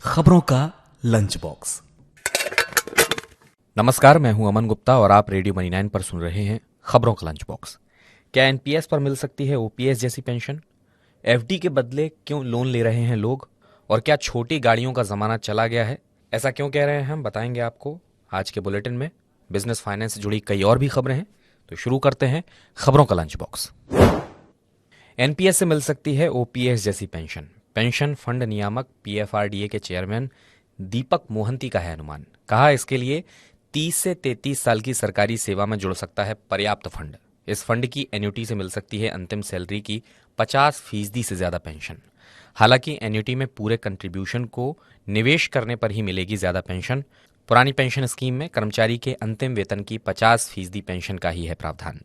खबरों का lunch box. नमस्कार, मैं हूं अमन गुप्ता और आप रेडियो मनी 9 पर सुन रहे हैं खबरों का लंच बॉक्स। क्या एनपीएस पर मिल सकती है ओपीएस जैसी पेंशन? एफडी के बदले क्यों लोन ले रहे हैं लोग? और क्या छोटी गाड़ियों का जमाना चला गया है? ऐसा क्यों कह रहे हैं हम बताएंगे आपको आज के बुलेटिन में। बिजनेस फाइनेंस से जुड़ी कई और भी खबरें हैं, तो शुरू करते हैं खबरों का लंच बॉक्स। एनपीएस से मिल सकती है ओपीएस जैसी पेंशन। पेंशन फंड नियामक पीएफआरडीए के चेयरमैन दीपक मोहंती का है अनुमान। कहा इसके लिए 30 से 33 साल की सरकारी सेवा में जुड़ सकता है पर्याप्त फंड। इस फंड की एन्युटी से मिल सकती है अंतिम सैलरी की 50% से ज्यादा पेंशन। हालांकि एन्युटी में पूरे कंट्रीब्यूशन को निवेश करने पर ही मिलेगी ज्यादा पेंशन। पुरानी पेंशन स्कीम में कर्मचारी के अंतिम वेतन की 50% पेंशन का ही है प्रावधान।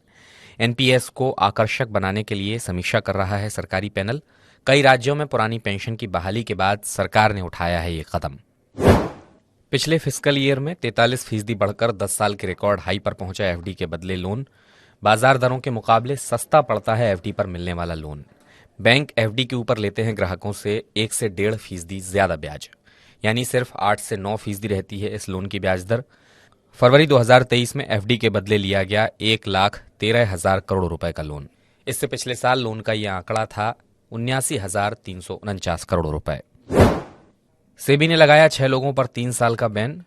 एनपीएस को आकर्षक बनाने के लिए समीक्षा कर रहा है सरकारी पैनल। कई राज्यों में पुरानी पेंशन की बहाली के बाद सरकार ने उठाया है ये कदम। पिछले फिस्कल ईयर में 43% बढ़कर 10 साल के रिकॉर्ड हाई पर पहुंचा एफडी के बदले लोन। बाजार दरों के मुकाबले सस्ता पड़ता है एफडी पर मिलने वाला लोन। बैंक एफडी के ऊपर लेते हैं ग्राहकों से 1 से 1.5% ज्यादा ब्याज, यानी सिर्फ 8 से 9% रहती है इस लोन की ब्याज दर। फरवरी 2023 में एफडी के बदले लिया गया 1,13,000 करोड़ रुपए का लोन। इससे पिछले साल लोन का यह आंकड़ा था 79,349 करोड़ रुपए। सेबी ने लगाया 6 लोगों पर 3 साल का बैन।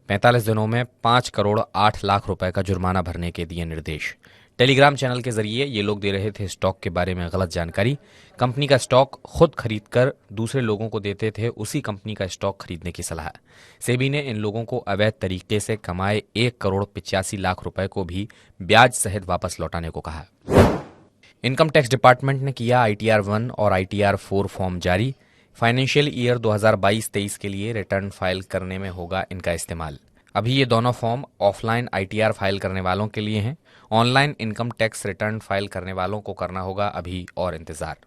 45 दिनों में 5 करोड़ 8 लाख रुपए का जुर्माना भरने के दिए निर्देश। टेलीग्राम चैनल के जरिए ये लोग दे रहे थे स्टॉक के बारे में गलत जानकारी। कंपनी का स्टॉक खुद खरीदकर दूसरे लोगों को देते थे उसी कंपनी का स्टॉक खरीदने की सलाह। सेबी ने इन लोगों को अवैध तरीके से कमाए 1 करोड़ 85 लाख रुपए को भी ब्याज सहित वापस लौटाने को कहा। इनकम टैक्स डिपार्टमेंट ने किया ITR 1 और ITR 4 फॉर्म जारी। फाइनेंशियल ईयर 2022-23 के लिए रिटर्न फाइल करने में होगा इनका इस्तेमाल। अभी ये दोनों फॉर्म ऑफलाइन ITR फाइल करने वालों के लिए हैं। Online income tax return file करने वालों को करना होगा अभी और इंतजार।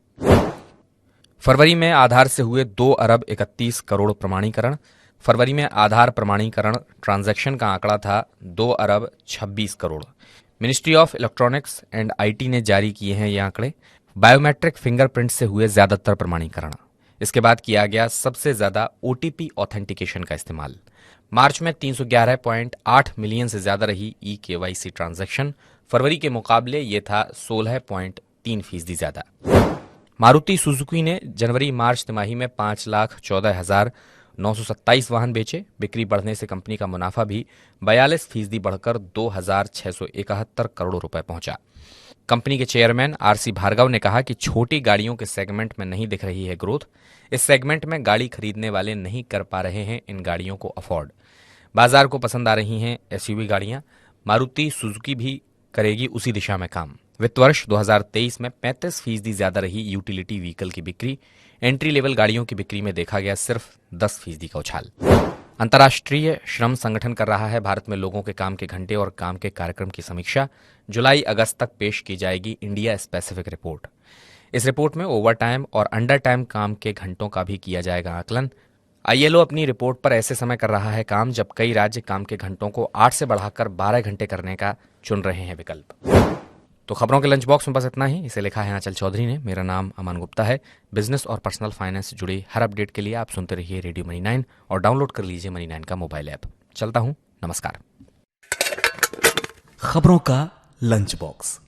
फरवरी में आधार से हुए 2 अरब 31 करोड़ प्रमाणीकरण। फरवरी में आधार प्रमाणीकरण ट्रांजैक्शन का आंकड़ा था 2 अरब 26 crore. Ministry of electronics and IT ने जारी किए हैं ये आंकड़े। बायोमेट्रिक फिंगरप्रिंट से हुए ज्यादातर प्रमाणीकरण। इसके बाद किया गया सबसे ज्यादा OTP ऑथेंटिकेशन का इस्तेमाल। मार्च में 311.8 मिलियन से ज्यादा रही eKYC ट्रांजैक्शन। फरवरी के मुकाबले ये था 16.3% ज्यादा। मारुति सुजुकी ने जनवरी मार्च तिमाही में 5,14,927 वाहन बेचे। बिक्री बढ़ने से कंपनी का मुनाफा भी 42% बढ़कर 2,671 करोड़ रुपए पहुंचा। कंपनी के चेयरमैन RC भार्गव ने कहा कि छोटी गाड़ियों के सेगमेंट में नहीं दिख रही है ग्रोथ। इस सेगमेंट में गाड़ी खरीदने वाले नहीं कर पा रहे हैं इन गाड़ियों को अफोर्ड। बाजार को पसंद आ रही हैं SUV गाड़ियां। मारुति सुजुकी भी करेगी उसी दिशा में काम। वित्त वर्ष 2023 में 35% ज्यादा रही यूटिलिटी व्हीकल की बिक्री। एंट्री लेवल गाड़ियों की बिक्री में देखा गया सिर्फ 10% का उछाल। अंतर्राष्ट्रीय श्रम संगठन कर रहा है भारत में लोगों के काम के घंटे और काम के कार्यक्रम की समीक्षा। जुलाई अगस्त तक पेश की जाएगी इंडिया स्पेसिफिक रिपोर्ट। इस रिपोर्ट में ओवर टाइम और अंडर टाइम काम के घंटों का भी किया जाएगा आकलन। ILO अपनी रिपोर्ट पर ऐसे समय कर रहा है काम जब कई राज्य काम के घंटों को 8 से बढ़ाकर 12 घंटे करने का चुन रहे हैं विकल्प। तो खबरों के लंच बॉक्स में बस इतना ही। इसे लिखा है आंचल चौधरी ने। मेरा नाम अमन गुप्ता है। बिजनेस और पर्सनल फाइनेंस से जुड़ी हर अपडेट के लिए आप सुनते रहिए रेडियो मनी 9 और डाउनलोड कर लीजिए मनी 9 का मोबाइल ऐप। चलता हूं, नमस्कार। खबरों का लंच बॉक्स।